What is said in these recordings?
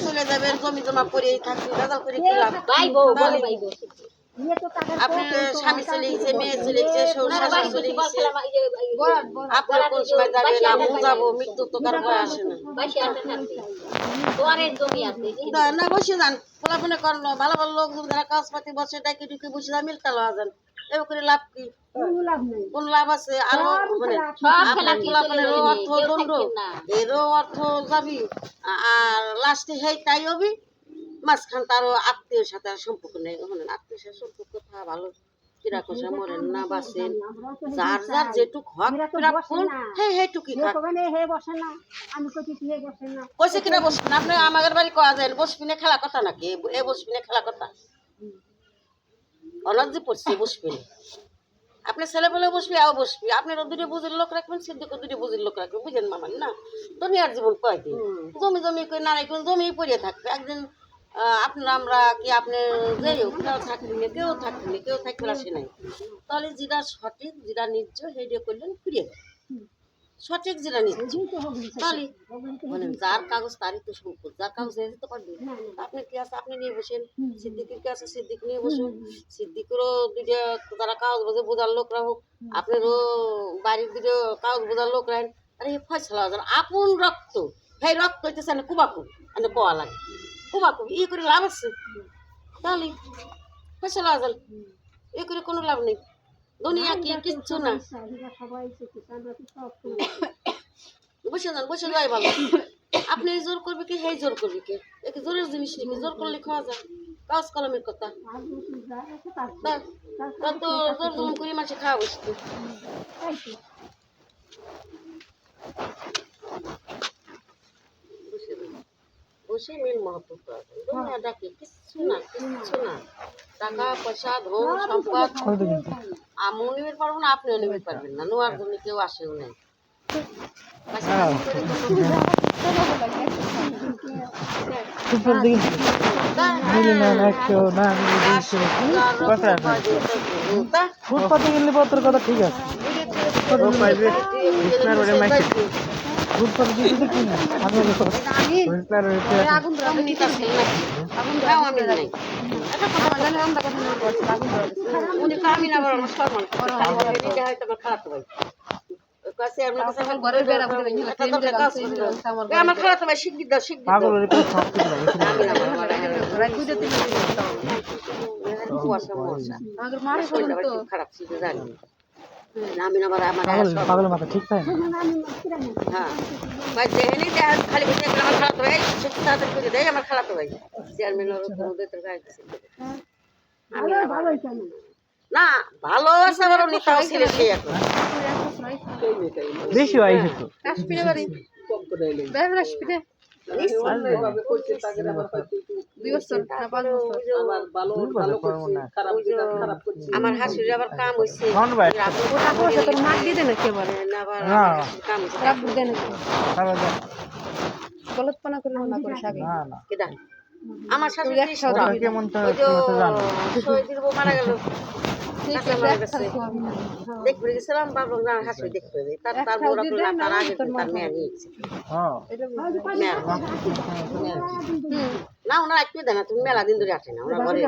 চলে যাবেন জমি জমা করে থাকবেন গাজাল করে কি লাভ আপনার স্বামী চলে গেছে মেয়ে চলে গেছে শ্বশুর চলে গেছে আপনার কোন সময় যাবেন আমি যাবো মৃত্যু তো কারো ভয় আসে না না বসে যান ফলাফলে করলো ভালো ভালো লোকজন যারা কাজপাতি বসে ডাকি ডুকি বসে যা মিলতে আছেন এবার করে লাভ কি কোন লাভ আছে আরো মানে আপনার ফলাফলের অর্থ দণ্ড এরও অর্থ যাবি আর লাস্টে হেই তাই হবি মাঝখান তারও আত্মীয়ের সাথে আর সম্পর্ক নেই ওখানে আত্মীয়ের সাথে সম্পর্ক থাকা ভালো কিরা কষা মরেন না বাসেন যার যার যেটুক হক প্রাপ্য হেটুকি কইছে কিনা বসবেন আপনি আমাদের বাড়ি কয়া যায় বসবিনে খেলা কথা নাকি এ বসবিনে খেলা কথা অনার যে পড়ছে বসবেন আপনি ছেলে বলে বসবি আও বসবি আপনারা দুটো বুঝির লোক রাখবেন সিদ্দিকও দুটো বুঝির লোক রাখবেন বুঝেন মামান না দুনিয়ার জীবন কয়দিন জমি জমি করে না রাখবেন জমি পড়িয়ে থাকবে একদিন আপনারা আমরা কি আপনি যাই হোক কেউ থাকবেন কেউ থাকবে আসে নাই তাহলে যেটা সঠিক যেটা নির্য সেইটা করলেন ফিরিয়ে দেয় সঠিক যেটা নির্য তাহলে মানে যার কাগজ তারই তো সম্পদ যার কাগজ নিয়ে যেতে পারবে আপনি কি আছে আপনি নিয়ে বসেন সিদ্দিকের কি আছে সিদ্দিক নিয়ে বসুন সিদ্দিকেরও দুটো যারা কাগজ বোঝে বোঝার লোকরা হোক আপনারও বাড়ির দুটো কাগজ বোঝার লোক রাখেন আরে ফয়সলা আপন রক্ত সেই রক্ত হইতেছে না কুবাকুব মানে কোয়া লাগে কুবাকুব ই করে লাভ আছে তাহলে ফয়সলা আজাল এ করে কোনো লাভ নেই দুনিয়া কি কিচ্ছু না বসে যাই ভালো আপনি জোর করবে কি হে জোর করবে কি একে জোরের জিনিস নাকি জোর করলে খাওয়া যায় কাজ কলমের কথা তো জোর জোর করে মাসে খাওয়া বসতে বসে মিল মহত্ব দুনিয়া ডাকে কিচ্ছু না টাকা পয়সা ধন সম্পদ আমিও নিতে পারবো না আপনিও নিতে পারবেন না নোয়ার জন্য কেউ আসেও নাই ফুটপাতে গেলে পত্র কথা ঠিক আছে ফুটপাতে কিছু তো কিনা আমার খারাপ হবে শিগগির দাও খারাপ ছিল জানি আমি আবার পাগলের মাথা ঠিক তাই হ্যাঁ খালি আমার খারাপ হয় করে দেয় আমার খারাপ হয় চেয়ারম্যানের না ভালো আছে আবার নেতাও ছিল সেই এখন বেশি হয় তো কাশ্মীরে বাড়ি কাশ্মীরে 2 বছর না 5 বছর আমার হাসির আবার কাম হইছে তোর মার দিয়ে দেন একেবারে কাম গলতপনা করে না করে সাগে কেডা আমার শাশুড়ি কেমন তো শহীদের বউ মারা গেল দেখবে গেছিলাম বাবু না হাসি দেখবে তার বউরা তো না তার আগে তার মেয়ে নিয়েছে না ওনারা একটু দেয় না তুমি মেলা দিন ধরে আসে না ওনার ঘরে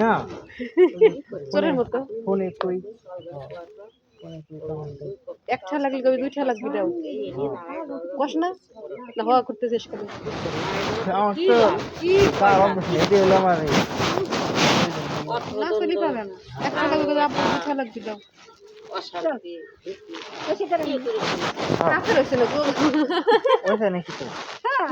না চোরের মতো ফোনে কই একটা লাগলে কবি 2টা লাগবে দাও বস না না হওয়া করতে শেষ করে না চলি পাবে না একটা লাগবে কবি আপনি 2টা লাগবে দাও অশান্তি কাছে রয়েছে না তো ওইখানে কি তো হ্যাঁ